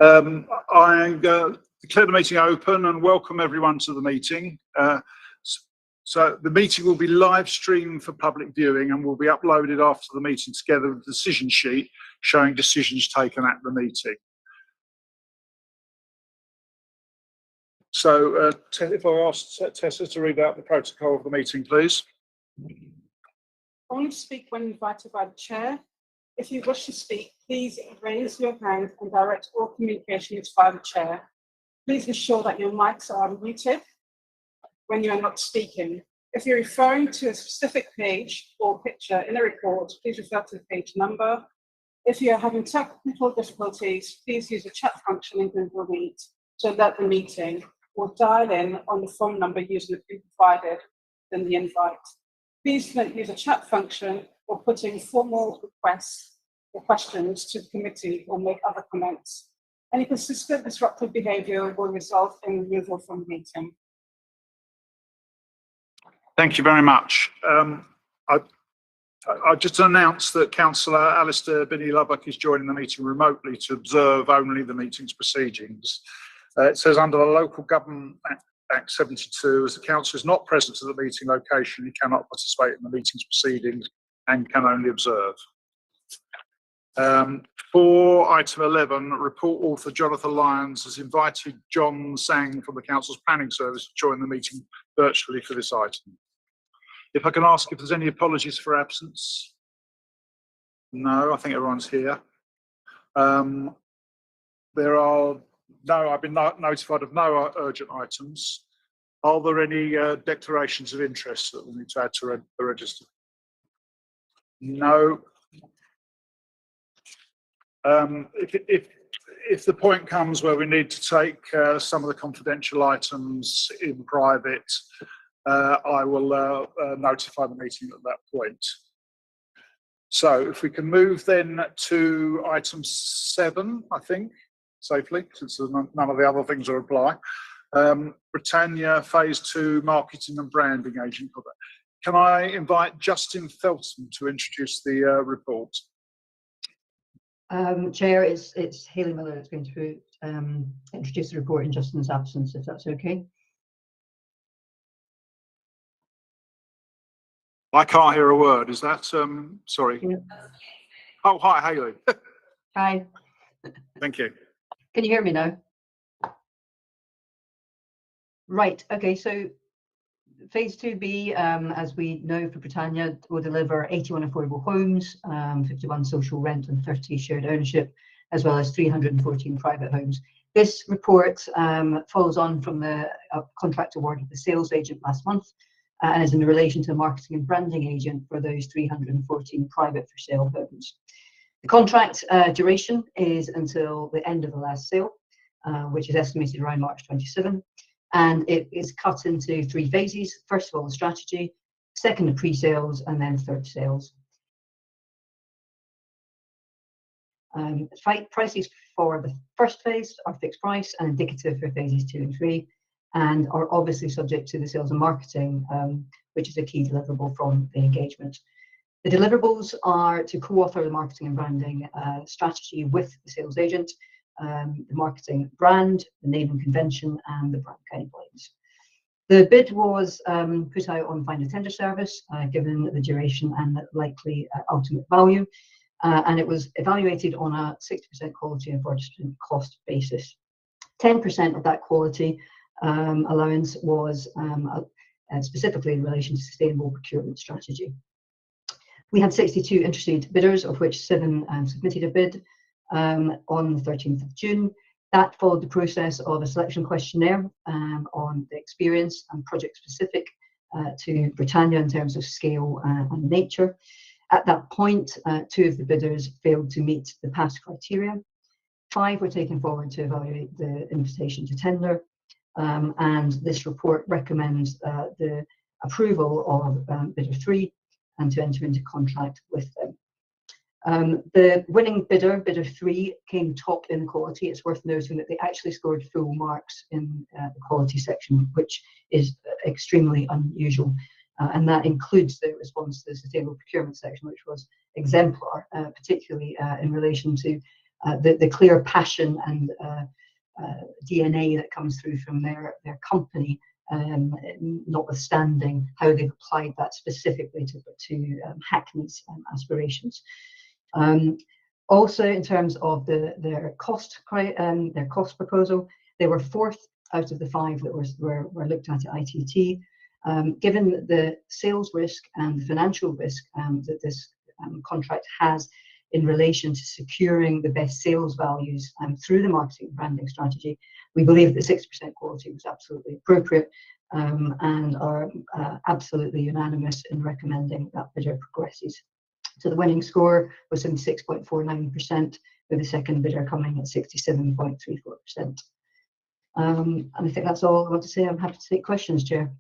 I declare the meeting open and welcome everyone to the meeting. So the meeting will be live streamed for public viewing and will be uploaded after the meeting together with the decision sheet showing decisions taken at the meeting. So if I ask Tessa to read out the protocol of the meeting, please. Only speak when invited by the chair. If you wish to speak, please raise your hand and direct all communications via the chair. Please ensure that your mics are unmuted when you are not speaking. If you're referring to a specific page or picture in a report, please refer to the page number. If you are having technical difficulties, please use the chat function in Google Meet to alert the meeting, or dial in on the phone number using the PIN provided in the invite. Please don't use a chat function or put in formal requests or questions to the committee or make other comments. Any persistent disruptive behaviour will result in removal from the meeting. Thank you very much. I just announced that Councillor Alistair Binney-Lubbock is joining the meeting remotely to observe only the meeting's proceedings. It says under the Local Government Act 72, as the councillor is not present at the meeting location, he cannot participate in the meeting's proceedings and can only observe. For item 11, report author Jonathan Lyons has invited John Sang from the Council's Planning Service to join the meeting virtually for this item. If I can ask if there's any apologies for absence. No, I think everyone's here. I've been notified of no urgent items. Are there any declarations of interest that we need to add to the register? No. If the point comes where we need to take some of the confidential items in private, I will notify the meeting at that point. So if we can move then to item 7, I think, safely, since none of the other things will apply. Britannia Phase 2 Marketing and Branding Agent. Can I invite Justin Felton to introduce the report? Chair, it's Hayley Miller that's going to introduce the report in Justin's absence, if that's okay. I can't hear a word. Is that sorry? Yeah. Oh, hi, Hayley. Hi. Thank you. Can you hear me now? Right. Okay. So Phase 2B, as we know for Britannia, will deliver 81 affordable homes, 51 social rent and 30 shared ownership, as well as 314 private homes. This report follows on from the contract award of the sales agent last month and is in relation to the marketing and branding agent for those 314 private for sale homes. The contract duration is until the end of the last sale, which is estimated around March 27. And it is cut into 3 phases. First of all, the strategy, second, the pre-sales, and then third, sales. Prices for the first phase are fixed price and indicative for phases 2 and 3, and are obviously subject to the sales and marketing, which is a key deliverable from the engagement. The deliverables are to co-author the marketing and branding strategy with the sales agent, the marketing brand, the name and convention, and the brand guidelines. The bid was put out on find a tender service, given the duration and the likely ultimate value, and it was evaluated on a 60% quality and 40% cost basis. 10% of that quality allowance was specifically in relation to sustainable procurement strategy. We had 62 interested bidders, of which 7 submitted a bid on the 13th of June. That followed the process of a selection questionnaire on the experience and project specific to Britannia in terms of scale and nature. At that point, 2 of the bidders failed to meet the pass criteria. 5 were taken forward to evaluate the invitation to tender, and this report recommends the approval of bidder 3 and to enter into contract with them. The winning bidder, bidder 3, came top in quality. It's worth noting that they actually scored full marks in the quality section, which is extremely unusual. And that includes the response to the sustainable procurement section, which was exemplar, particularly in relation to the clear passion and DNA that comes through from their company, notwithstanding how they've applied that specifically to Hackney's aspirations. Also, in terms of their cost proposal, they were 4th out of the 5 that were looked at ITT. Given the sales risk and the financial risk that this contract has in relation to securing the best sales values through the marketing and branding strategy, we believe that 60% quality was absolutely appropriate, and are absolutely unanimous in recommending that bidder progresses. So the winning score was 76.49%, with the second bidder coming at 67.34%. And I think that's all I want to say. I'm happy to take questions, Chair.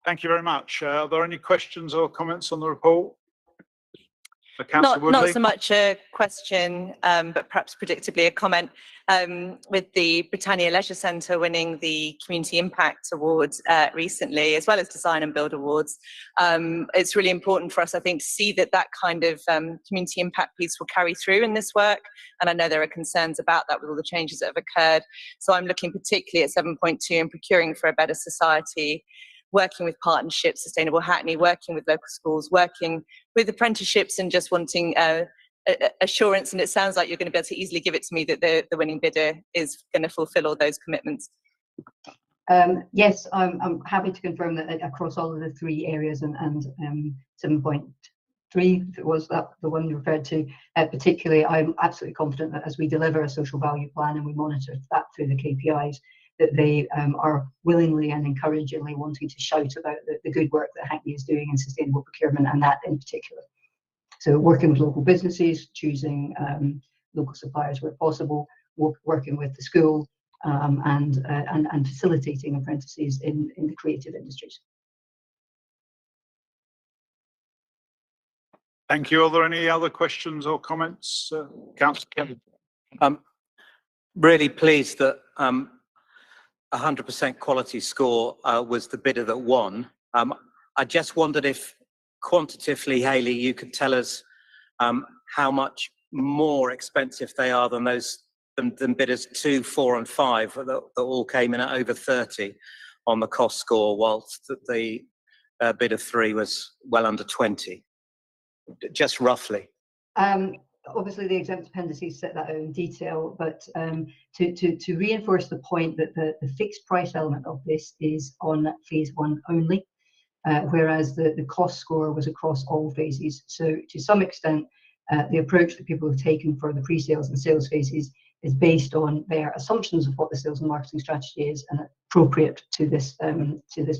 Thank you very much. Are there any questions or comments on the report? Not so much a question, but perhaps predictably a comment. With the Britannia Leisure Centre winning the Community Impact Awards recently, as well as Design and Build Awards, it's really important for us, I think, to see that kind of community impact piece will carry through in this work. And I know there are concerns about that with all the changes that have occurred. So I'm looking particularly at 7.2 and procuring for a better society, working with partnerships, Sustainable Hackney, working with local schools, working with apprenticeships, and just wanting assurance. And it sounds like you're going to be able to easily give it to me that the winning bidder is going to fulfil all those commitments. Yes, I'm happy to confirm that across all of the 3 areas, and 7.3, if it was that the one you referred to, particularly, I'm absolutely confident that as we deliver a social value plan and we monitor that through the KPIs, that they are willingly and encouragingly wanting to shout about the good work that Hackney is doing in sustainable procurement, and that in particular. So working with local businesses, choosing local suppliers where possible, working with the school, and facilitating apprentices in the creative industries. Thank you. Are there any other questions or comments? Councillor Kevin. Really pleased that 100% quality score was the bidder that won. I just wondered if quantitatively, Hayley, you could tell us how much more expensive they are than than bidders 2, 4 and 5 that all came in at over 30 on the cost score, whilst the bidder 3 was well under 20, just roughly. Obviously, the exempt appendices set that out in detail, but to reinforce the point that the fixed price element of this is on phase 1 only, whereas the cost score was across all phases. So to some extent, the approach that people have taken for the pre-sales and sales phases is based on their assumptions of what the sales and marketing strategy is and appropriate to this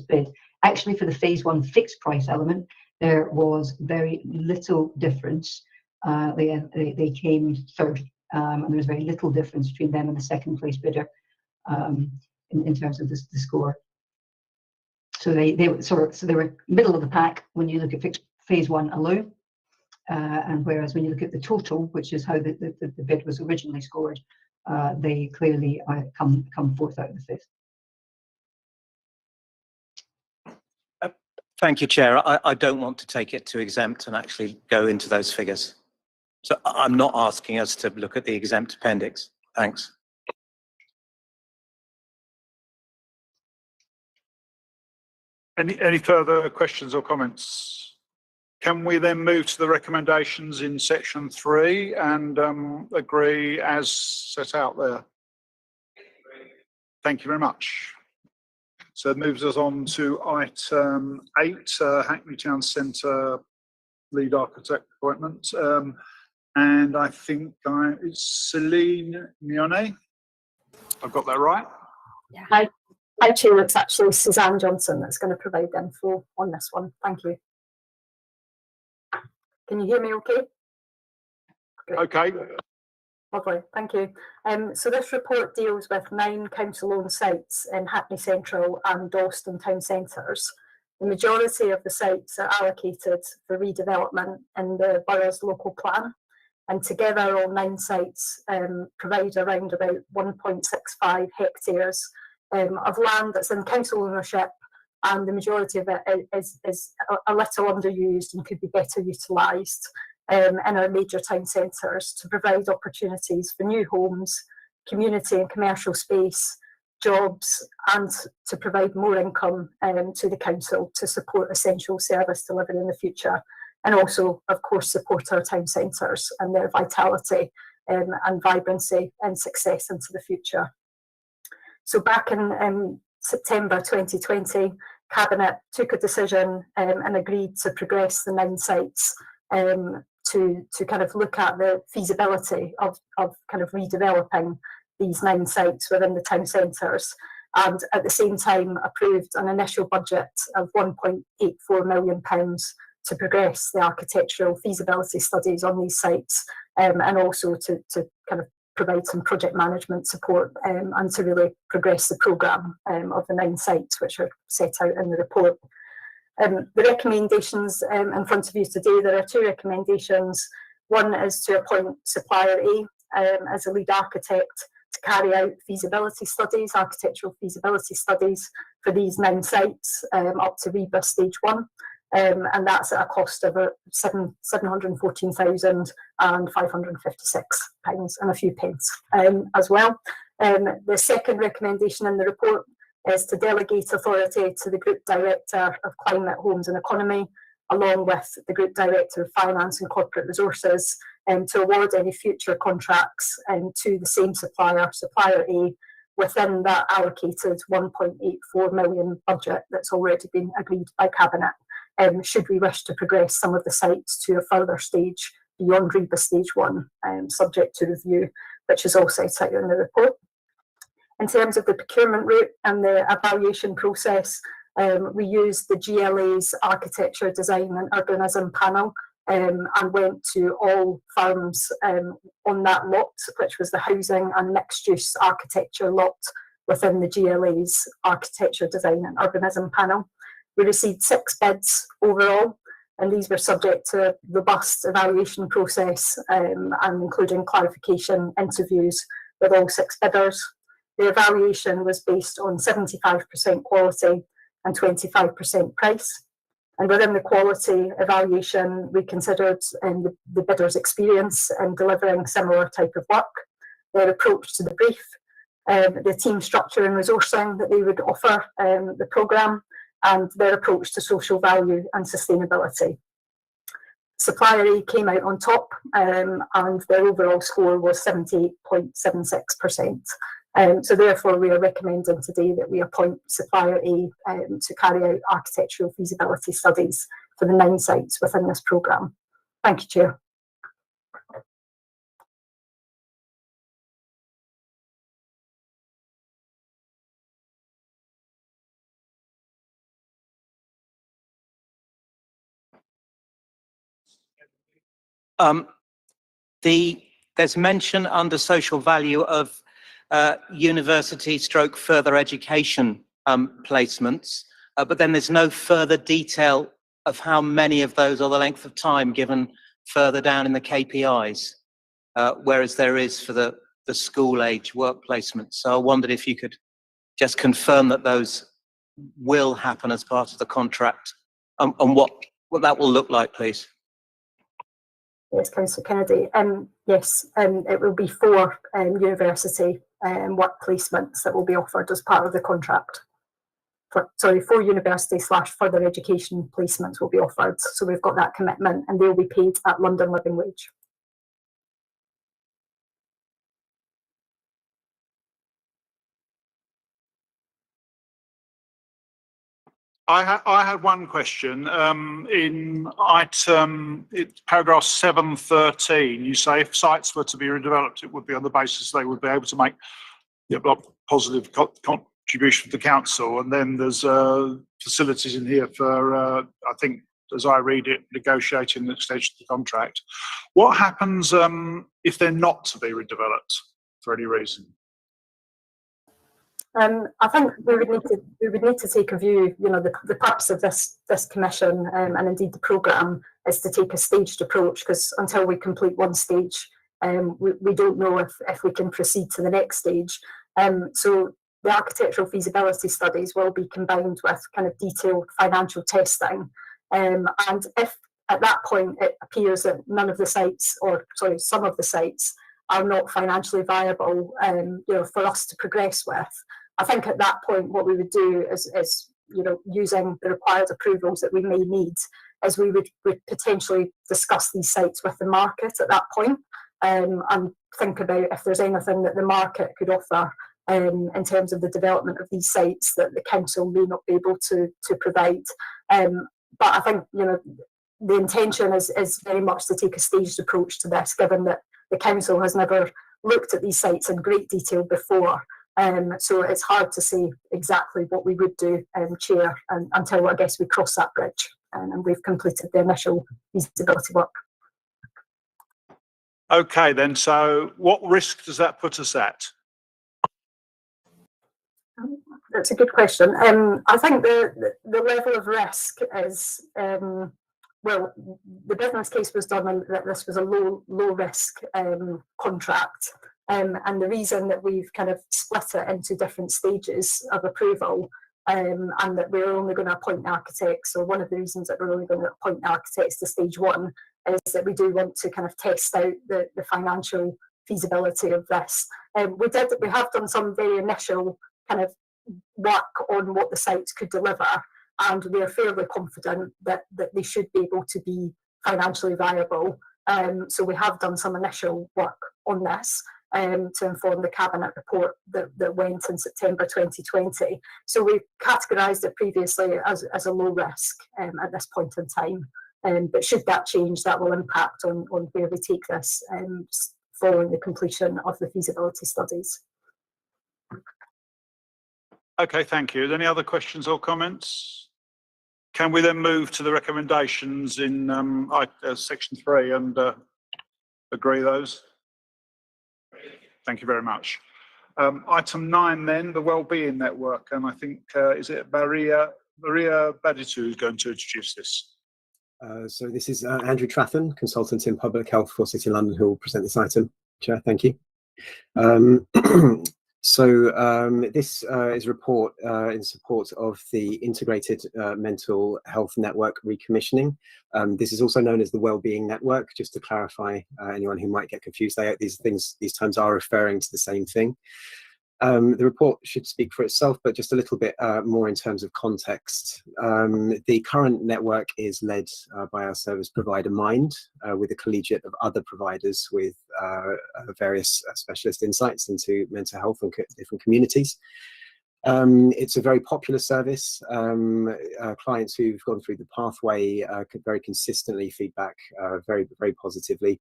bid. Actually, for the phase 1 fixed price element, there was very little difference. They came third, and there was very little difference between them and the second place bidder in terms of the score. So they were middle of the pack when you look at phase 1 alone, and whereas when you look at the total, which is how the bid was originally scored, they clearly come 4th out of the 5th. Thank you, Chair. I don't want to take it to exempt and actually go into those figures. So I'm not asking us to look at the exempt appendix. Thanks. Any further questions or comments? Can we then move to the recommendations in section 3 and agree as set out there? Thank you very much. So it moves us on to item 8, Hackney Town Centre lead architect appointment. And I think it's Celine Mione. I've got that right? Yeah. Hi, Chair. It's actually Suzanne Johnson that's going to provide info on this one. Thank you. Can you hear me okay? Great. Okay. Lovely, thank you. So this report deals with 9 council-owned sites in Hackney Central and Dalston town centres. The majority of the sites are allocated for redevelopment in the borough's local plan, and together all 9 sites provide around about 1.65 hectares of land that's in council ownership and the majority of it is a little underused and could be better utilised in our major town centres to provide opportunities for new homes, community and commercial space, jobs, and to provide more income to the council to support essential service delivery in the future, and also, of course, support our town centres and their vitality and vibrancy and success into the future. So back in September 2020, Cabinet took a decision and agreed to progress the 9 sites to kind of look at the feasibility of kind of redeveloping these 9 sites within the town centres, and at the same time approved an initial budget of £1.84 million to progress the architectural feasibility studies on these sites, and also to kind of provide some project management support and to really progress the programme of the 9 sites which are set out in the report. The recommendations in front of you today, there are 2 recommendations. One is to appoint Supplier A as a lead architect to carry out feasibility studies, architectural feasibility studies for these 9 sites up to REBA stage 1. And that's at a cost of £714,556 and a few pence as well. The second recommendation in the report is to delegate authority to the Group Director of Climate, Homes and Economy, along with the Group Director of Finance and Corporate Resources, to award any future contracts to the same supplier, Supplier A, within that allocated £1.84 million budget that's already been agreed by Cabinet, should we wish to progress some of the sites to a further stage beyond REBA stage 1, subject to review, which is all set out in the report. In terms of the procurement route and the evaluation process, we used the GLA's Architecture, Design and Urbanism panel and went to all firms on that lot, which was the housing and mixed-use architecture lot within the GLA's Architecture, Design and Urbanism panel. We received 6 bids overall, and these were subject to a robust evaluation process and including clarification interviews with all 6 bidders. The evaluation was based on 75% quality and 25% price. And within the quality evaluation, we considered the bidders' experience in delivering similar type of work, their approach to the brief, the team structure and resourcing that they would offer the programme, and their approach to social value and sustainability. Supplier A came out on top, and their overall score was 78.76%. So therefore, we are recommending today that we appoint Supplier A to carry out architectural feasibility studies for the 9 sites within this programme. Thank you, Chair. There's mention under social value of university stroke further education placements, but then there's no further detail of how many of those or the length of time given further down in the KPIs, whereas there is for the school age work placements. So I wondered if you could just confirm that those will happen as part of the contract and what that will look like, please. Yes, Councillor Kennedy. Yes, it will be 4 university work placements that will be offered as part of the contract. 4 university/further education placements will be offered. So we've got that commitment, and they'll be paid at London Living Wage. I had one question. In paragraph 713, you say if sites were to be redeveloped, it would be on the basis they would be able to make positive contribution to the council. And then there's facilities in here for, I think, as I read it, negotiating the extension of the contract. What happens if they're not to be redeveloped for any reason? I think we would need to take a view. You know, the purpose of this commission and indeed the programme is to take a staged approach, because until we complete one stage, we don't know if we can proceed to the next stage. So the architectural feasibility studies will be combined with kind of detailed financial testing. And if at that point it appears that none of the sites, or sorry, some of the sites are not financially viable, for us to progress with, I think at that point what we would do is using the required approvals that we may need, is we would potentially discuss these sites with the market at that point, and think about if there's anything that the market could offer in terms of the development of these sites that the council may not be able to provide. But I think the intention is very much to take a staged approach to this, given that the council has never looked at these sites in great detail before. So it's hard to say exactly what we would do, Chair, until I guess we cross that bridge and we've completed the initial feasibility work. Okay, then. So what risk does that put us at? That's a good question. I think the level of risk is, well, the business case was done and that this was a low risk contract. And the reason that we've kind of split it into different stages of approval, and that we're only going to appoint architects, or one of the reasons that we're only going to appoint architects to stage one, is that we do want to kind of test out the financial feasibility of this. We have done some very initial kind of work on what the sites could deliver, and we're fairly confident that they should be able to be financially viable. So we have done some initial work on this to inform the Cabinet report that went in September 2020. So we categorised it previously as a low risk at this point in time. But should that change, that will impact on where we take this following the completion of the feasibility studies. Okay, thank you. Any other questions or comments? Can we then move to the recommendations in section 3 and agree those? Thank you very much. Item 9 then, the Wellbeing Network, and I think, is it Maria Baditou who's going to introduce this? So this is Andrew Trathan, consultant in public health for City of London, who will present this item. Chair, thank you. This is a report in support of the Integrated Mental Health Network recommissioning. This is also known as the Wellbeing Network, just to clarify anyone who might get confused. These terms are referring to the same thing. The report should speak for itself, but just a little bit more in terms of context. The current network is led by our service provider Mind, with a collegiate of other providers with various specialist insights into mental health and different communities. It's a very popular service. Clients who've gone through the pathway could very consistently feedback very, very positively.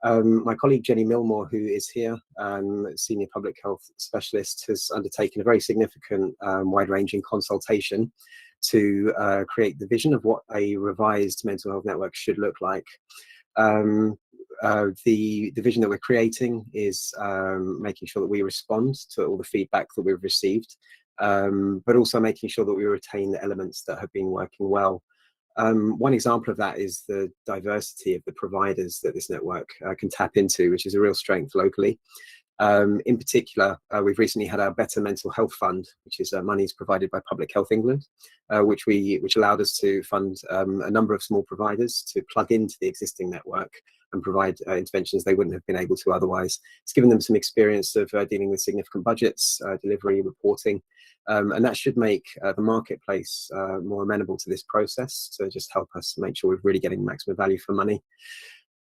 My colleague Jenny Milmore, who is here, senior public health specialist, has undertaken a very significant wide-ranging consultation to create the vision of what a revised mental health network should look like. The vision that we're creating is making sure that we respond to all the feedback that we've received, but also making sure that we retain the elements that have been working well. One example of that is the diversity of the providers that this network can tap into, which is a real strength locally. In particular, we've recently had our Better Mental Health Fund, which is monies provided by Public Health England, which allowed us to fund a number of small providers to plug into the existing network and provide interventions they wouldn't have been able to otherwise. It's given them some experience of dealing with significant budgets, delivery, reporting, and that should make the marketplace more amenable to this process, to just help us make sure we're really getting maximum value for money.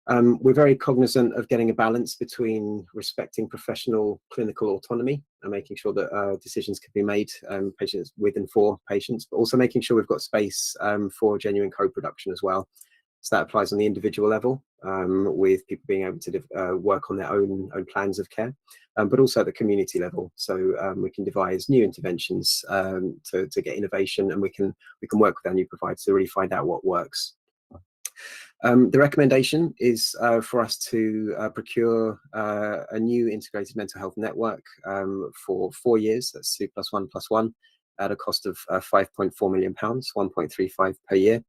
We're very cognizant of getting a balance between respecting professional clinical autonomy and making sure that decisions can be made patients with and for patients, but also making sure we've got space for genuine co-production as well. So that applies on the individual level, with people being able to work on their own plans of care, but also at the community level. So we can devise new interventions to get innovation, and we can work with our new providers to really find out what works. The recommendation is for us to procure a new integrated mental health network for 4 years. That's 2+1+1 at a cost of £5.4 million, 1.35 per year.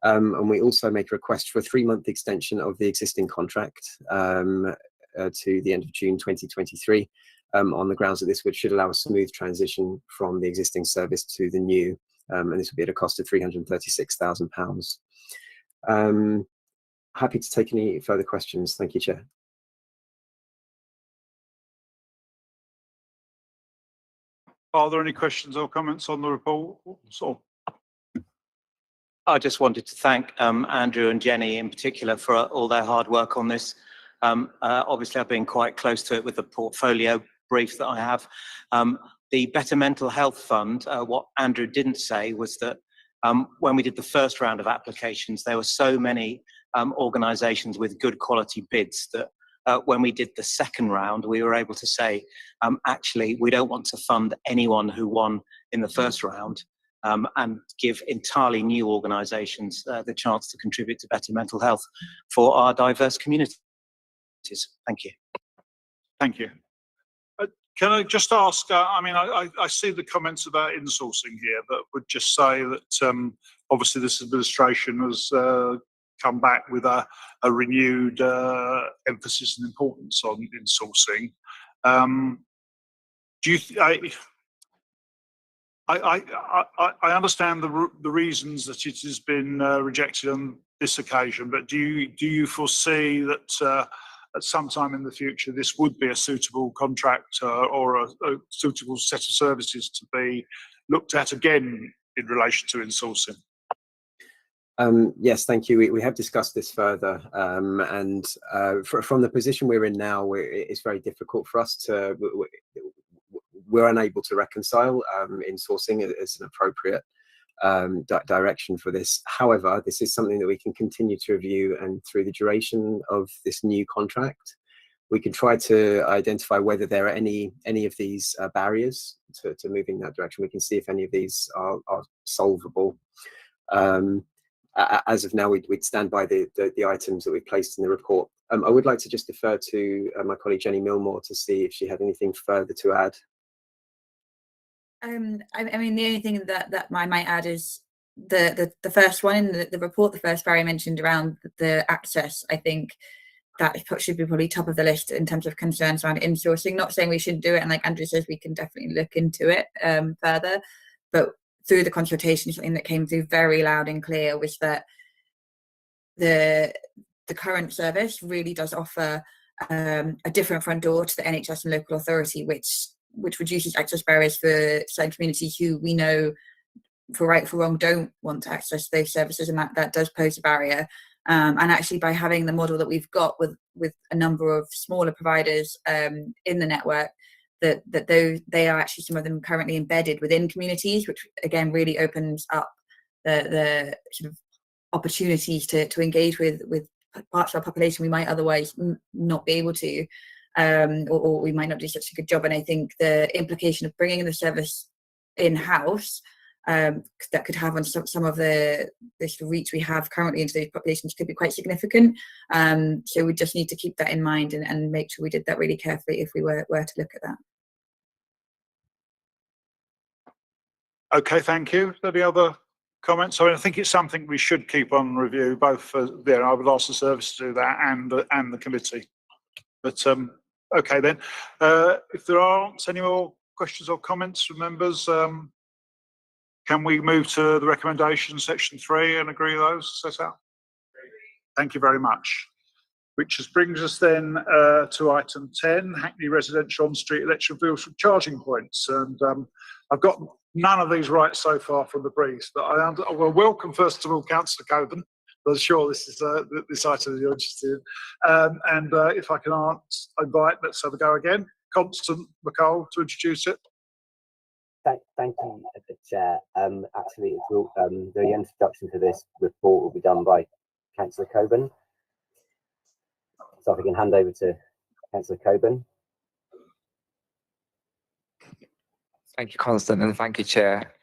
And we also make a request for a 3-month extension of the existing contract to the end of June 2023, on the grounds that this should allow a smooth transition from the existing service to the new, and this will be at a cost of £336,000. Happy to take any further questions. Thank you, Chair. Are there any questions or comments on the report? I just wanted to thank Andrew and Jenny in particular for all their hard work on this. Obviously, I've been quite close to it with the portfolio brief that I have. The Better Mental Health Fund, what Andrew didn't say was that when we did the first round of applications, there were so many organisations with good quality bids that when we did the second round, we were able to say, actually, we don't want to fund anyone who won in the first round, and give entirely new organisations the chance to contribute to better mental health for our diverse communities. Thank you. Thank you. Can I just ask, I mean, I see the comments about insourcing here, but would just say that obviously this administration has come back with a renewed emphasis and importance on insourcing. Do you? I understand the reasons that it has been rejected on this occasion, but do you foresee that at some time in the future this would be a suitable contract or a suitable set of services to be looked at again in relation to insourcing? Yes, thank you. We have discussed this further, and from the position we're in now, it's very difficult for us to. We're unable to reconcile insourcing as an appropriate direction for this. However, this is something that we can continue to review, and through the duration of this new contract, we can try to identify whether there are any of these barriers to moving that direction. We can see if any of these are solvable. As of now, we'd stand by the items that we've placed in the report. I would like to just defer to my colleague Jenny Milmore to see if she had anything further to add. I mean, the only thing that I might add is the first one in the report, the first barrier mentioned around the access. I think that should be probably top of the list in terms of concerns around insourcing. Not saying we shouldn't do it, and like Andrew says, we can definitely look into it further. But through the consultation, something that came through very loud and clear was that the current service really does offer a different front door to the NHS and local authority, which reduces access barriers for certain communities who we know, for right or for wrong, don't want to access those services, and that does pose a barrier. And actually, by having the model that we've got with a number of smaller providers in the network, that they are actually, some of them, currently embedded within communities, which again really opens up the sort of opportunities to engage with parts of our population we might otherwise not be able to. Or we might not do such a good job. And I think the implication of bringing the service in-house that could have on some of the sort of reach we have currently into those populations could be quite significant. So we just need to keep that in mind and make sure we did that really carefully if we were to look at that. Okay, thank you. Any other comments? I mean, I think it's something we should keep on review, both for there. I would ask the service to do that and the committee. But okay then, if there aren't any more questions or comments from members, can we move to the recommendation section 3 and agree those set out? Thank you very much. Which brings us then to item 10, Hackney Residential On-Street Electric Vehicle Charging Points. And I've got none of these right so far from the briefs, but I will welcome first of all Councillor Coben. I'm sure this is this item you're interested in. And if I can invite, let's have a go again, Constance McCall to introduce it. Thank you, Chair. Actually, the introduction to this report will be done by Councillor Coben. So if we can hand over to Councillor Coben. Thank you, Constance, and thank you, Chair.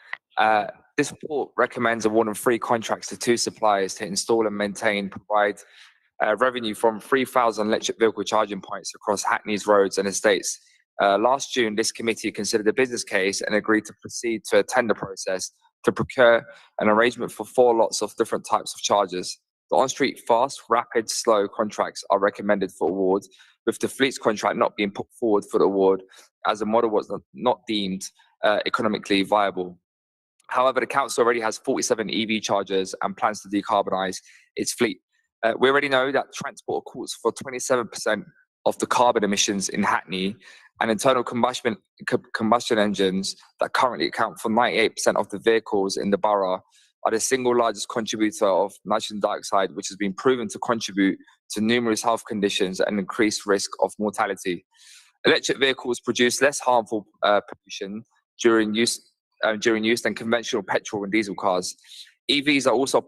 This report recommends awarding 3 contracts to 2 suppliers to install and provide revenue from 3,000 electric vehicle charging points across Hackney's roads and estates. Last June, this committee considered a business case and agreed to proceed to a tender process to procure an arrangement for 4 lots of different types of chargers. The on-street fast, rapid, slow contracts are recommended for award, with the fleets contract not being put forward for the award as the model was not deemed economically viable. However, the council already has 47 EV chargers and plans to decarbonise its fleet. We already know that transport accounts for 27% of the carbon emissions in Hackney, and internal combustion engines that currently account for 98% of the vehicles in the borough are the single largest contributor of nitrogen dioxide, which has been proven to contribute to numerous health conditions and increased risk of mortality. Electric vehicles produce less harmful pollution during use than conventional petrol and diesel cars. EVs are also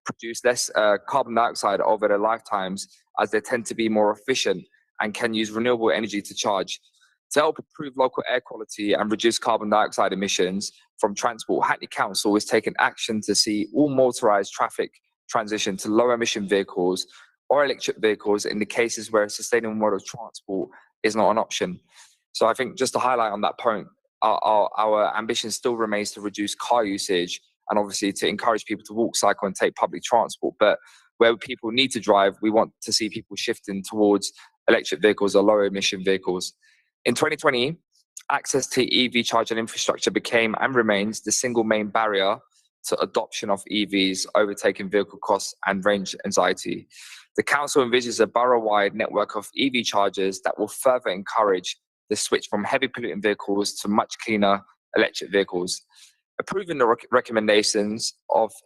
produce less carbon dioxide over their lifetimes, as they tend to be more efficient and can use renewable energy to charge. To help improve local air quality and reduce carbon dioxide emissions from transport, Hackney Council is taking action to see all motorised traffic transition to low emission vehicles or electric vehicles in the cases where a sustainable mode of transport is not an option. So I think just to highlight on that point, our ambition still remains to reduce car usage and obviously to encourage people to walk, cycle and take public transport. But where people need to drive, we want to see people shifting towards electric vehicles or low emission vehicles. In 2020, access to EV charging infrastructure became and remains the single main barrier to adoption of EVs, overtaking vehicle costs and range anxiety. The council envisages a borough-wide network of EV chargers that will further encourage the switch from heavy polluting vehicles to much cleaner electric vehicles. Approving the recommendations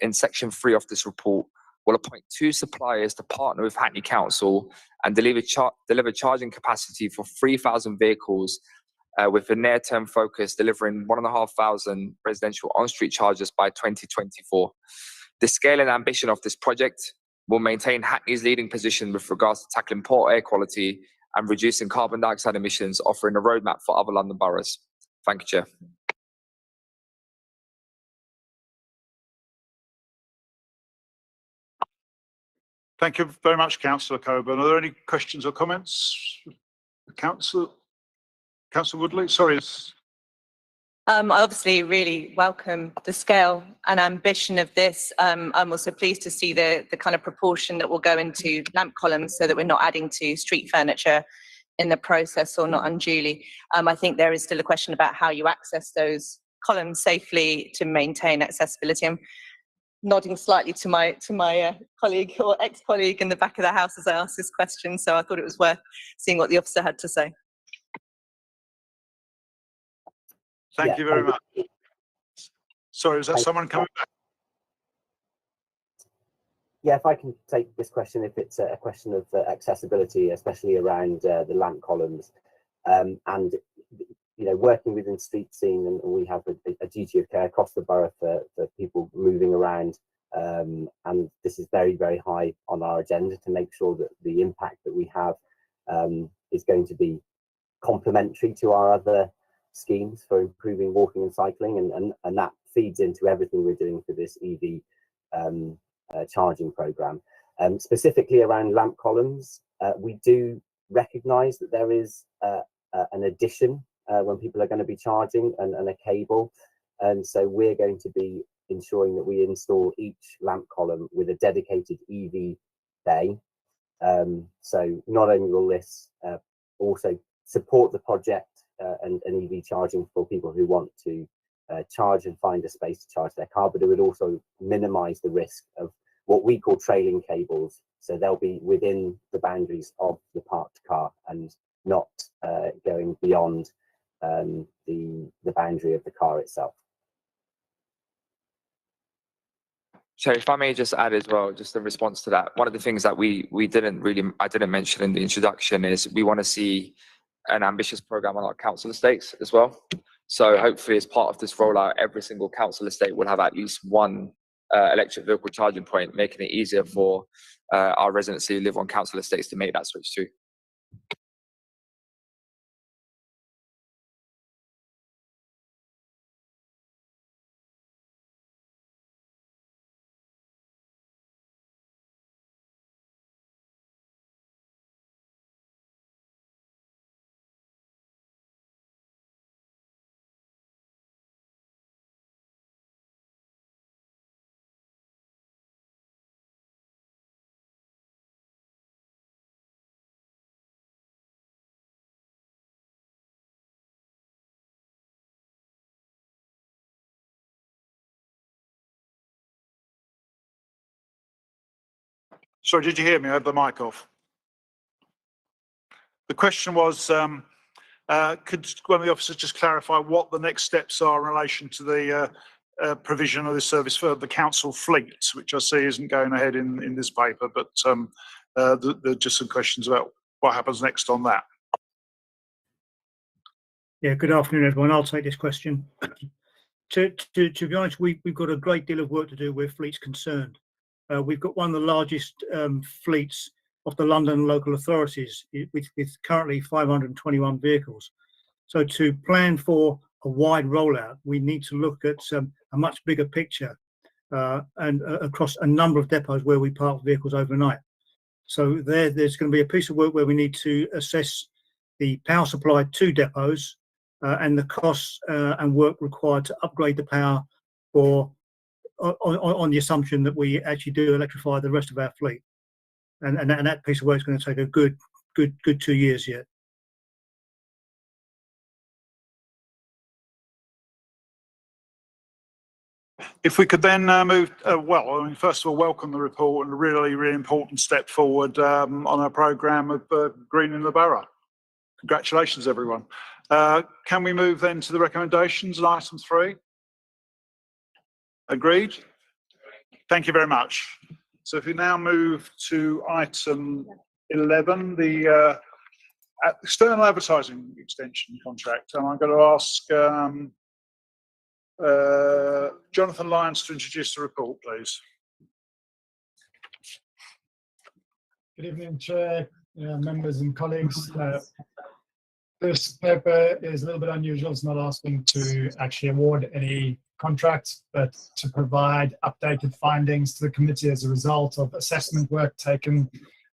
in section 3 of this report will appoint 2 suppliers to partner with Hackney Council and deliver charging capacity for 3,000 vehicles with a near-term focus delivering 1,500 residential on-street chargers by 2024. The scale and ambition of this project will maintain Hackney's leading position with regards to tackling poor air quality and reducing carbon dioxide emissions, offering a roadmap for other London boroughs. Thank you, Chair. Thank you very much, Councillor Coburn. Are there any questions or comments? Councillor Woodley, sorry. I obviously really welcome the scale and ambition of this. I'm also pleased to see the kind of proportion that will go into lamp columns so that we're not adding to street furniture in the process or not unduly. I think there is still a question about how you access those columns safely to maintain accessibility. I'm nodding slightly to my colleague or ex-colleague in the back of the house as I asked this question, so I thought it was worth seeing what the officer had to say. Thank you very much. Sorry, is that someone coming back? Yeah, if I can take this question, if it's a question of accessibility, especially around the lamp columns, and working within street scene, and we have a duty of care across the borough for people moving around, and this is very, very high on our agenda to make sure that the impact that we have is going to be complementary to our other schemes for improving walking and cycling, and that feeds into everything we're doing for this EV charging program. Specifically around lamp columns, we do recognise that there is an addition when people are going to be charging and a cable, and so we're going to be ensuring that we install each lamp column with a dedicated EV bay. So not only will this also support the project and EV charging for people who want to charge and find a space to charge their car, but it would also minimise the risk of what we call trailing cables. So they'll be within the boundaries of the parked car and not going beyond the boundary of the car itself. So if I may just add as well, just in response to that, one of the things that I didn't mention in the introduction is we want to see an ambitious program on our council estates as well. So hopefully as part of this rollout, every single council estate will have at least one electric vehicle charging point, making it easier for our residents who live on council estates to make that switch too. Sorry, did you hear me? I had the mic off. The question was, could one of the officers just clarify what the next steps are in relation to the provision of this service for the council fleet, which I see isn't going ahead in this paper, but there are just some questions about what happens next on that. Yeah, good afternoon, everyone. I'll take this question. To be honest, we've got a great deal of work to do where fleet's concerned. We've got one of the largest fleets of the London local authorities with currently 521 vehicles. So to plan for a wide rollout, we need to look at a much bigger picture and across a number of depots where we park vehicles overnight. So there's going to be a piece of work where we need to assess the power supply to depots and the costs and work required to upgrade the power for on the assumption that we actually do electrify the rest of our fleet. And that piece of work is going to take a good 2 years yet. If we could then move, well, I mean, first of all, welcome the report and a really, really important step forward on our programme of greening the borough. Congratulations, everyone. Can we move then to the recommendations in item 3? Agreed? Thank you very much. So if we now move to item 11, the external advertising extension contract, and I'm going to ask Jonathan Lyons to introduce the report, please. Good evening, Chair, members and colleagues. This paper is a little bit unusual. It's not asking to actually award any contracts, but to provide updated findings to the committee as a result of assessment work taken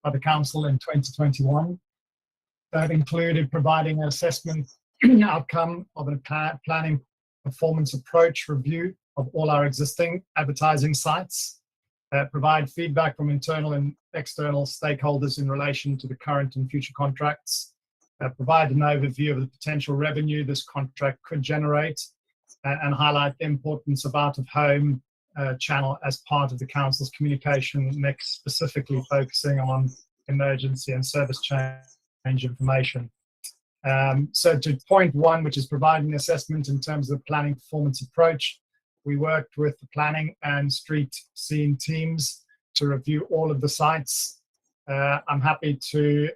by the council in 2021. That included providing an assessment outcome of a planning performance approach review of all our existing advertising sites, provide feedback from internal and external stakeholders in relation to the current and future contracts, provide an overview of the potential revenue this contract could generate, and highlight the importance of out-of-home channel as part of the council's communication mix, specifically focusing on emergency and service change information. So to point 1, which is providing assessment in terms of the planning performance approach, we worked with the planning and street scene teams to review all of the sites. I'm happy to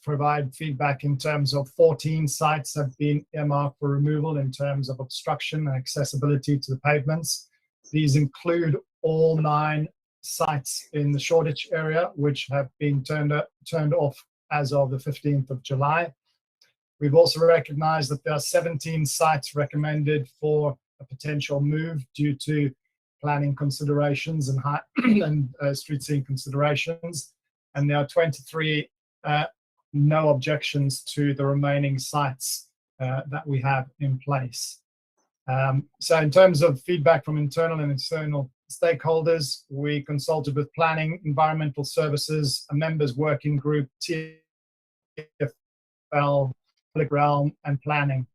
provide feedback in terms of 14 sites have been earmarked for removal in terms of obstruction and accessibility to the pavements. These include all 9 sites in the Shoreditch area, which have been turned off as of the 15th of July. We've also recognized that there are 17 sites recommended for a potential move due to planning considerations and street scene considerations, and there are 23 no objections to the remaining sites that we have in place. So in terms of feedback from internal and external stakeholders, we consulted with planning, environmental services, a members working group, TFL, public realm, and planning.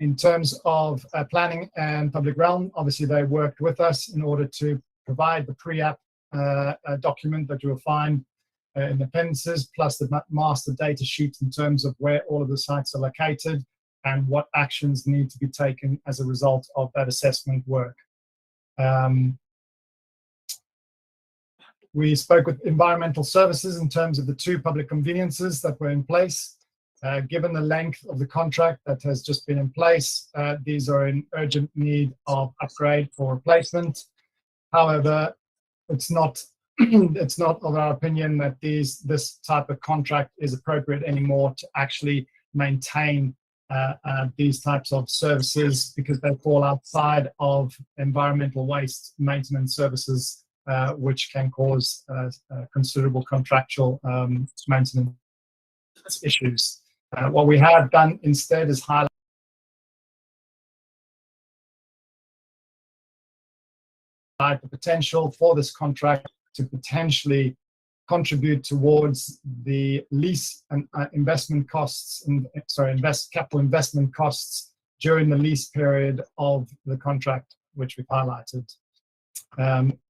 In terms of planning and public realm, obviously they worked with us in order to provide the pre-app document that you'll find in the appendices, plus the master data sheet in terms of where all of the sites are located and what actions need to be taken as a result of that assessment work. We spoke with environmental services in terms of the 2 public conveniences that were in place. Given the length of the contract that has just been in place, these are in urgent need of upgrade or replacement. However, it's not of our opinion that this type of contract is appropriate anymore to actually maintain these types of services, because they fall outside of environmental waste maintenance services, which can cause considerable contractual maintenance issues. What we have done instead is highlight the potential for this contract to potentially contribute towards the lease and investment costs, capital investment costs during the lease period of the contract, which we've highlighted.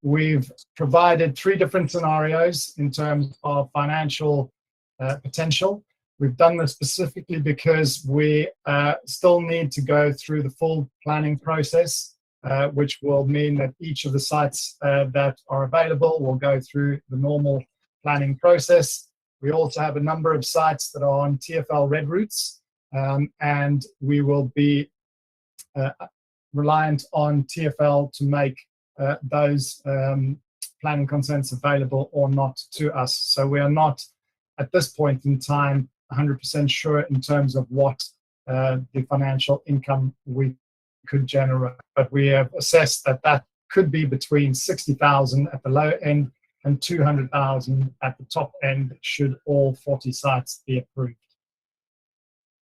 We've provided 3 different scenarios in terms of financial potential. We've done this specifically because we still need to go through the full planning process, which will mean that each of the sites that are available will go through the normal planning process. We also have a number of sites that are on TfL red routes, and we will be reliant on TfL to make those planning consents available or not to us. So we are not, at this point in time, 100% sure in terms of what the financial income we could generate. But we have assessed that that could be between 60,000 at the low end and 200,000 at the top end, should all 40 sites be approved.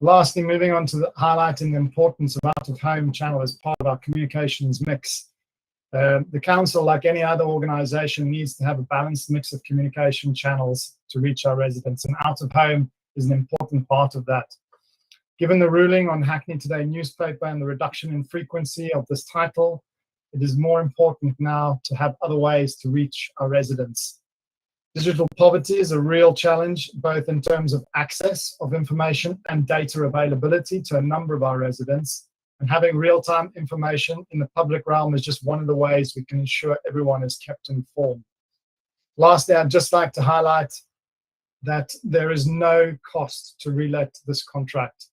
Lastly, moving on to highlighting the importance of out-of-home channel as part of our communications mix. The council, like any other organisation, needs to have a balanced mix of communication channels to reach our residents, and out-of-home is an important part of that. Given the ruling on Hackney Today newspaper and the reduction in frequency of this title, it is more important now to have other ways to reach our residents. Digital poverty is a real challenge, both in terms of access of information and data availability to a number of our residents. And having real-time information in the public realm is just one of the ways we can ensure everyone is kept informed. Lastly, I'd just like to highlight that there is no cost to relet this contract,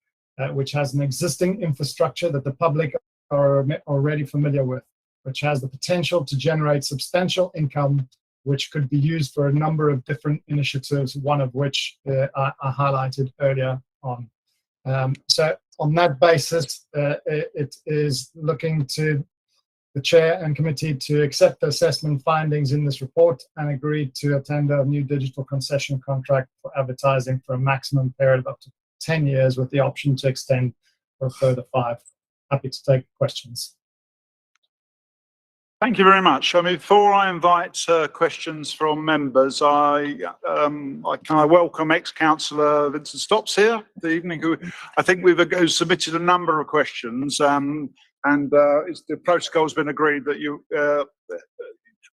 which has an existing infrastructure that the public are already familiar with, which has the potential to generate substantial income, which could be used for a number of different initiatives, one of which I highlighted earlier on. So on that basis, it is looking to the chair and committee to accept the assessment findings in this report and agree to a tender of new digital concession contract for advertising for a maximum period of up to 10 years with the option to extend for a further 5. Happy to take questions. Thank you very much. I mean, before I invite questions from members, I welcome ex-councillor Vincent Stopps here this evening, who I think we've submitted a number of questions, and the protocol's been agreed that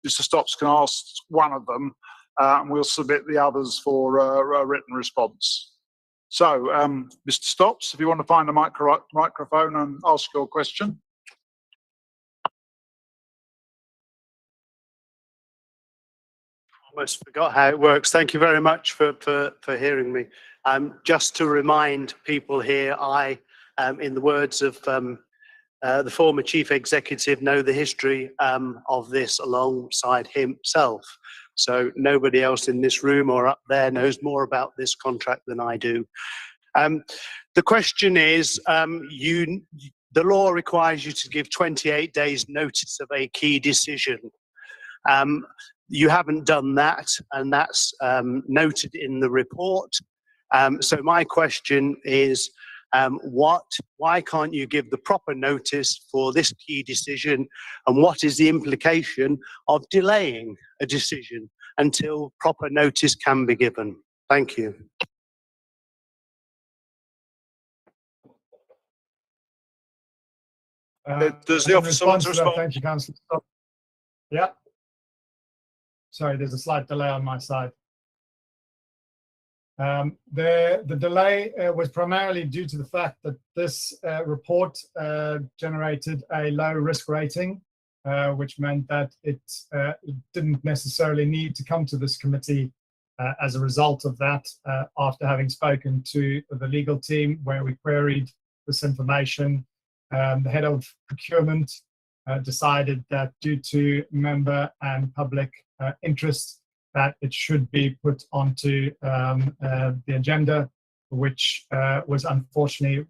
Mr. Stopps can ask one of them, and we'll submit the others for a written response. So, Mr. Stopps, if you want to find a microphone and ask your question. Almost forgot how it works. Thank you very much for hearing me. Just to remind people here, I, in the words of the former chief executive, know the history of this alongside himself. So nobody else in this room or up there knows more about this contract than I do. The question is, the law requires you to give 28 days notice of a key decision. You haven't done that, and that's noted in the report. So my question is, why can't you give the proper notice for this key decision, and what is the implication of delaying a decision until proper notice can be given? Thank you. Does the officer want to respond? Thank you, Councillor. Yeah. Sorry, there's a slight delay on my side. The delay was primarily due to the fact that this report generated a low risk rating, which meant that it didn't necessarily need to come to this committee as a result of that. After having spoken to the legal team where we queried this information, the head of procurement decided that due to member and public interest, that it should be put onto the agenda, which was unfortunately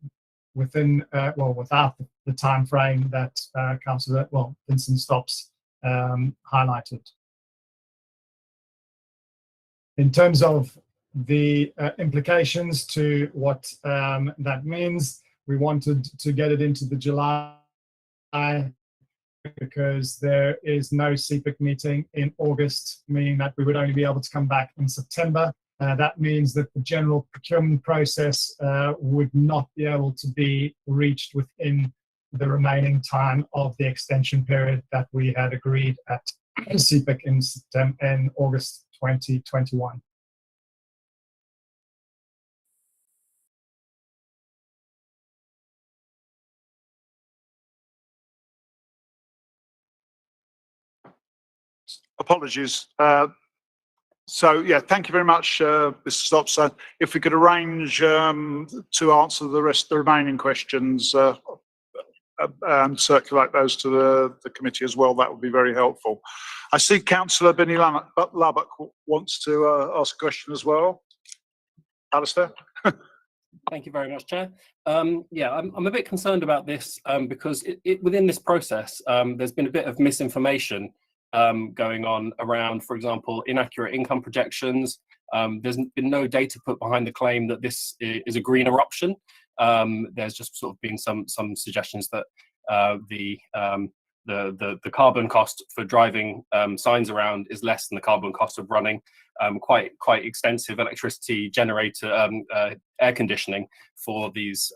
without the time frame that Councillor Vincent Stopps highlighted. In terms of the implications to what that means, we wanted to get it into the July, because there is no CPIC meeting in August, meaning that we would only be able to come back in September. That means that the general procurement process would not be able to be reached within the remaining time of the extension period that we had agreed at CPIC in August 2021. Apologies. So yeah, thank you very much, Mr. Stops. So if we could arrange to answer the remaining questions and circulate those to the committee as well, that would be very helpful. I see Councillor Benny Lubbock wants to ask a question as well. Alistair? Thank you very much, Chair. Yeah, I'm a bit concerned about this because within this process, there's been a bit of misinformation going on around, for example, inaccurate income projections. There's been no data put behind the claim that this is a greener option. There's just sort of been some suggestions that the carbon cost for driving signs around is less than the carbon cost of running quite extensive electricity generator air conditioning for these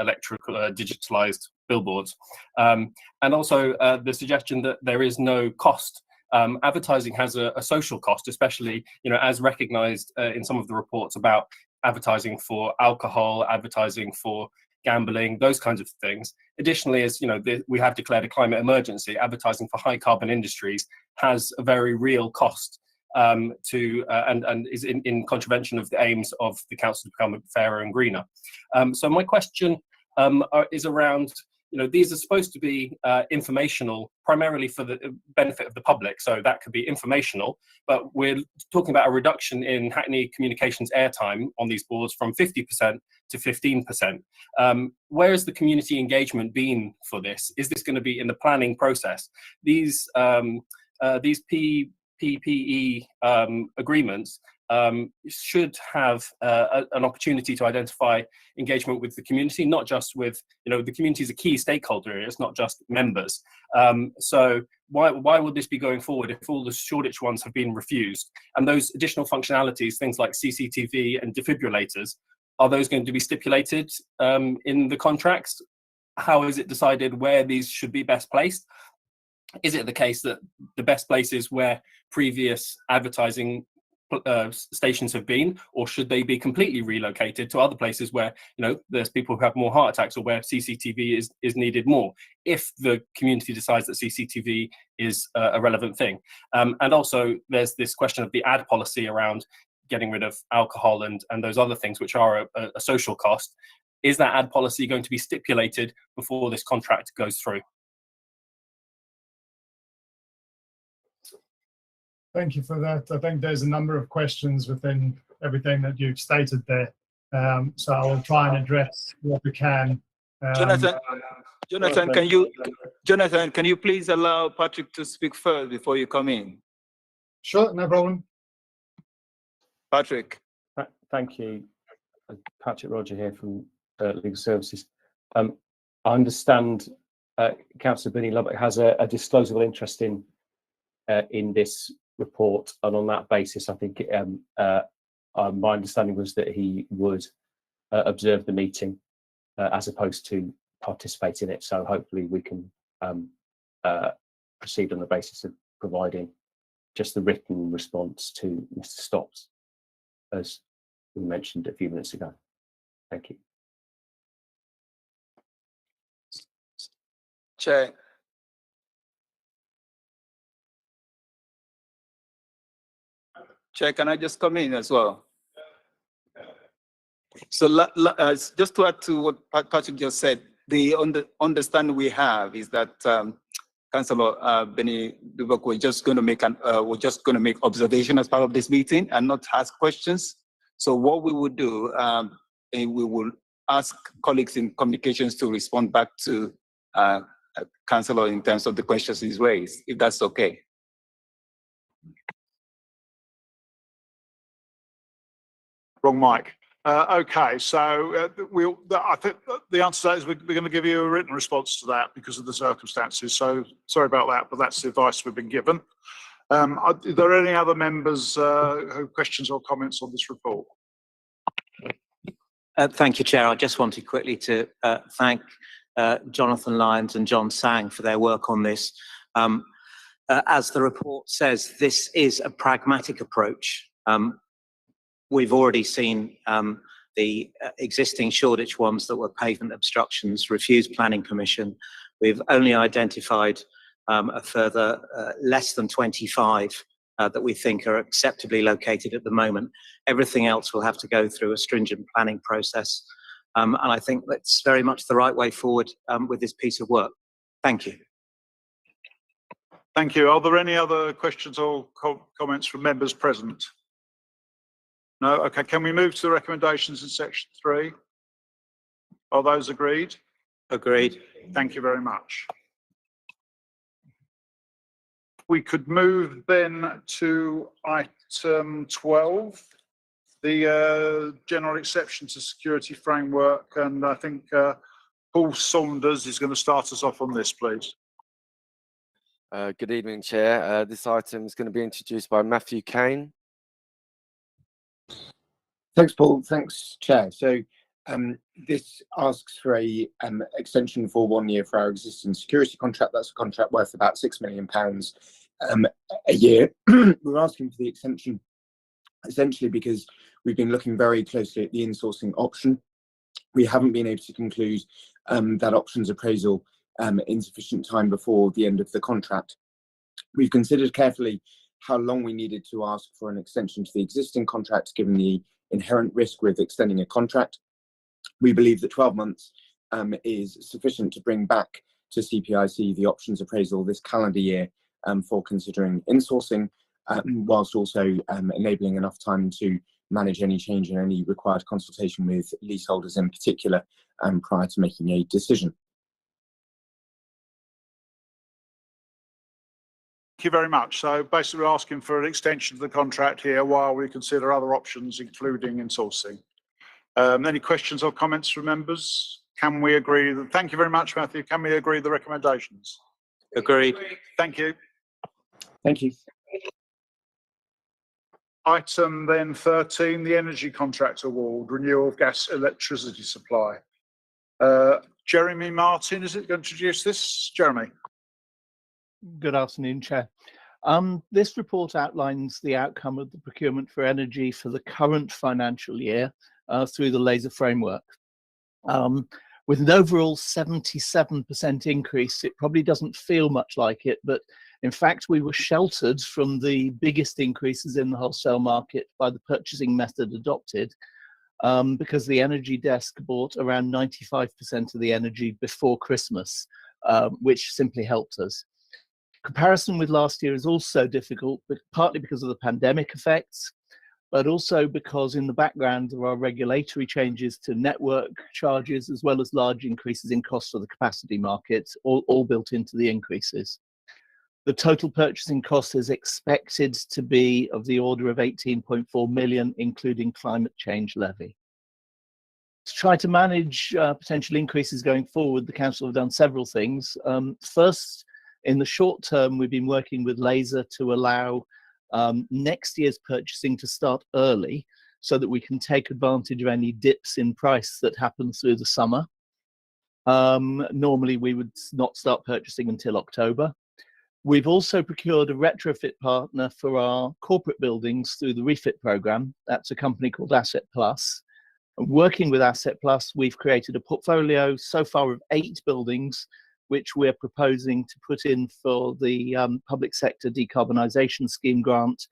electrical digitalized billboards, and also the suggestion that there is no cost. Advertising has a social cost, especially as recognized in some of the reports about advertising for alcohol, advertising for gambling, those kinds of things. Additionally, as we have declared a climate emergency, advertising for high carbon industries has a very real cost and is in contravention of the aims of the council to become fairer and greener. So my question is around, these are supposed to be informational, primarily for the benefit of the public, so that could be informational, but we're talking about a reduction in Hackney Communications airtime on these boards from 50% to 15%. Where has the community engagement been for this? Is this going to be in the planning process? These PPE agreements should have an opportunity to identify engagement with the community, not just with, the community is a key stakeholder, it's not just members. So why would this be going forward if all the Shoreditch ones have been refused? And those additional functionalities, things like CCTV and defibrillators, are those going to be stipulated in the contracts? How is it decided where these should be best placed? Is it the case that the best place is where previous advertising stations have been, or should they be completely relocated to other places where there's people who have more heart attacks, or where CCTV is needed more, if the community decides that CCTV is a relevant thing? And also there's this question of the ad policy around getting rid of alcohol and those other things which are a social cost. Is that ad policy going to be stipulated before this contract goes through? Thank you for that. I think there's a number of questions within everything that you've stated there. So I will try and address what we can. Jonathan, can you please allow Patrick to speak first before you come in? Sure, no problem. Patrick. Thank you. Patrick Roger here from Legal Services. I understand Councillor Benny Lubbock has a disclosable interest in this report, and on that basis, I think my understanding was that he would observe the meeting as opposed to participate in it. So hopefully we can proceed on the basis of providing just the written response to Mr. Stops, as we mentioned a few minutes ago. Thank you. Chair. Chair, can I just come in as well? So just to add to what Patrick just said, the understanding we have is that Councillor Benny Lubbock was just going to make observation as part of this meeting and not ask questions. So what we would do, we will ask colleagues in communications to respond back to Councillor in terms of the questions he's raised, if that's okay. Wrong mic. Okay, so I think the answer to that is we're going to give you a written response to that because of the circumstances. So sorry about that, but that's the advice we've been given. Are there any other members who have questions or comments on this report? Thank you, Chair. I just wanted quickly to thank Jonathan Lyons and John Sang for their work on this. As the report says, this is a pragmatic approach. We've already seen the existing Shoreditch ones that were pavement obstructions refuse planning permission. We've only identified a further less than 25 that we think are acceptably located at the moment. Everything else will have to go through a stringent planning process. And I think that's very much the right way forward with this piece of work. Thank you. Thank you. Are there any other questions or comments from members present? No? Okay, can we move to the recommendations in section 3? Are those agreed? Agreed. Thank you very much. We could move then to item 12, the general exception to security framework, and I think Paul Saunders is going to start us off on this, please. Good evening, Chair. This item is going to be introduced by Matthew Kane. Thanks, Paul. Thanks, Chair. So this asks for a extension for 1 year for our existing security contract. That's a contract worth about £6 million a year. We're asking for the extension essentially because we've been looking very closely at the insourcing option. We haven't been able to conclude that options appraisal in sufficient time before the end of the contract. We've considered carefully how long we needed to ask for an extension to the existing contract, given the inherent risk with extending a contract. We believe that 12 months is sufficient to bring back to CPIC the options appraisal this calendar year for considering insourcing, whilst also enabling enough time to manage any change in any required consultation with leaseholders in particular prior to making a decision. Thank you very much. So basically we're asking for an extension of the contract here while we consider other options, including insourcing. Any questions or comments from members? Can we agree? Thank you very much, Matthew. Can we agree the recommendations? Agreed. Thank you. Thank you. Item then 13, the energy contract award, renewal of gas electricity supply. Jeremy Martin, is it going to introduce this? Jeremy. Good afternoon, Chair. This report outlines the outcome of the procurement for energy for the current financial year through the laser framework. With an overall 77% increase, it probably doesn't feel much like it, but in fact, we were sheltered from the biggest increases in the wholesale market by the purchasing method adopted, because the energy desk bought around 95% of the energy before Christmas, which simply helped us. Comparison with last year is also difficult, but partly because of the pandemic effects, but also because in the background there are regulatory changes to network charges, as well as large increases in costs for the capacity market, all built into the increases. The total purchasing cost is expected to be of the order of 18.4 million, including climate change levy. To try to manage potential increases going forward, the Council have done several things. First, in the short term, we've been working with Laser to allow next year's purchasing to start early so that we can take advantage of any dips in price that happen through the summer. Normally, we would not start purchasing until October. We've also procured a retrofit partner for our corporate buildings through the refit programme. That's a company called Asset Plus. And working with Asset Plus, we've created a portfolio so far of 8 buildings, which we're proposing to put in for the public sector decarbonisation scheme grant,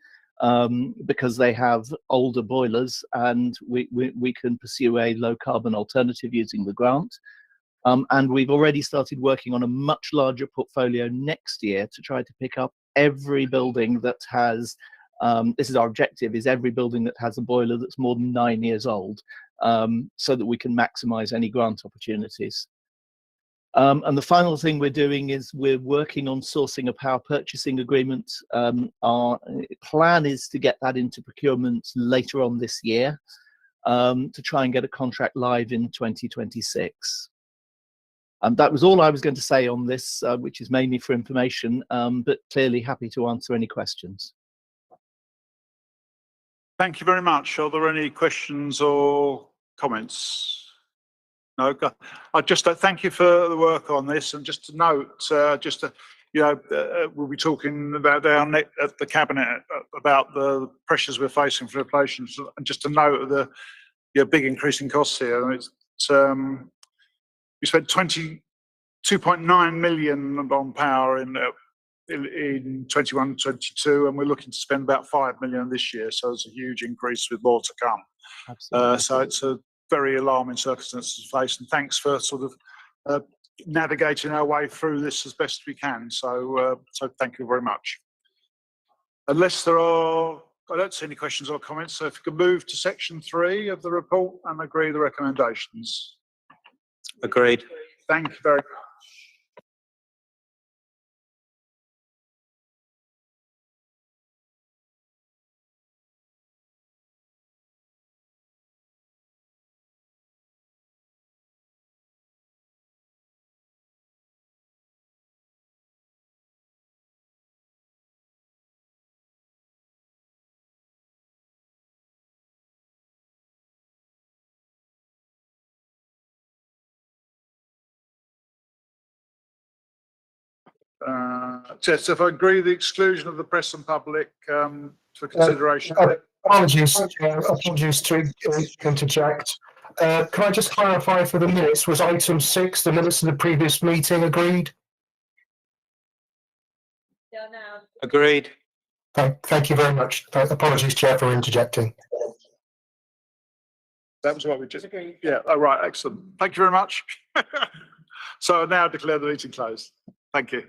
because they have older boilers and we can pursue a low carbon alternative using the grant. And we've already started working on a much larger portfolio next year to try to pick up every building that has, this is our objective, is every building that has a boiler that's more than 9 years old, so that we can maximise any grant opportunities. And the final thing we're doing is we're working on sourcing a power purchasing agreement. Our plan is to get that into procurement later on this year, to try and get a contract live in 2026. That was all I was going to say on this, which is mainly for information, but clearly happy to answer any questions. Thank you very much. Are there any questions or comments? No, I just thank you for the work on this, and just to note, we'll be talking about down at the cabinet about the pressures we're facing for inflation, and just to note the big increase in costs here. It's we spent 22.9 million on power in 21-22, and we're looking to spend about 5 million this year. So it's a huge increase with more to come. Absolutely. So it's a very alarming circumstances to face, and thanks for sort of navigating our way through this as best we can. So thank you very much. Unless there are, I don't see any questions or comments. So if you could move to section 3 of the report and agree the recommendations. Agreed. Thank you very much. So if I agree the exclusion of the press and public for consideration. Apologies to interject. Can I just clarify for the minutes, was item 6, the minutes of the previous meeting, agreed? Agreed. Thank you very much. Apologies, Chair, for interjecting. That was what we just agreed. Yeah, oh, right, excellent. Thank you very much. So I now declare the meeting closed. Thank you.